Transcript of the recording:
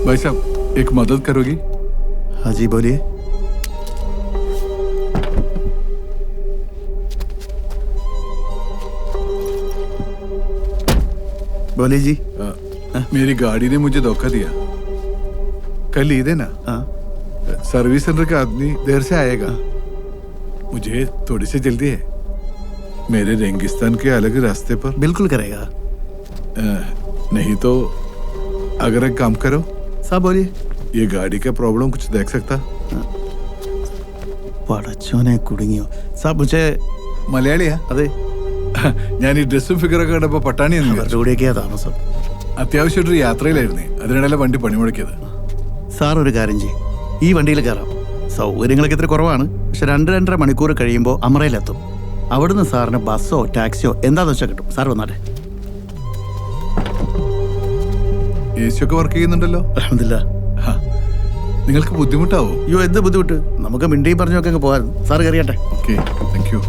भाई साहब एक मदद करोगी? हाँ जी बोलिए। बोलिए जी। मेरी गाड़ी ने मुझे धोखा दिया। कल ईद है ना? हाँ सर्विस सेंटर का आदमी देर से आएगा। मुझे थोड़ी सी जल्दी है। मेरे रेगिस्तान के अलग रास्ते पर। बिल्कुल करेगा। नहीं तो अगर एक काम करो। साहब बोलिए। ये गाड़ी का प्रॉब्लम कुछ देख सकता? പടച്ചോനെ കുടുങ്ങിയോ സാബ് മുझे മലയാളിയാ? അതെ. ഞാൻ ഈ ഡ്രസ്സും ഫിഗറൊക്കെ കണ്ടപ്പോ പട്ടാണി അവരുടെ കൂടെയൊക്കെയാ താമസം. അത്യാവശ്യമായിട്ടൊരു യാത്രയിലായിരുന്നേ, അതിനിടയിലെ വണ്ടി പണിമുടക്കിയത്. സാർ ഒരു കാര്യം ചെയ്യും, ഈ വണ്ടിയിൽ കയറാം. സൗകര്യങ്ങളൊക്കെ ഇത്ര കുറവാണ്, പക്ഷെ 2-2.5 മണിക്കൂർ കഴിയുമ്പോൾ അമറയിലെത്തും. അവിടുന്ന് സാറിന് ബസ്സോ ടാക്സിയോ എന്താന്ന് വെച്ചാൽ കിട്ടും. സാർ വന്നാട്ടെ. AC ഒക്കെ വർക്ക് ചെയ്യുന്നുണ്ടല്ലോ? അൽഹംദുലില്ലാ. നിങ്ങൾക്ക് ബുദ്ധിമുട്ടാവോ? അയ്യോ എന്ത് ബുദ്ധിമുട്ട്, നമുക്ക് മിണ്ടിയും പറഞ്ഞൊക്കെ അങ്ങ് പോകാൻ. സാർ കയറിയാട്ടെ. Okay, thank U.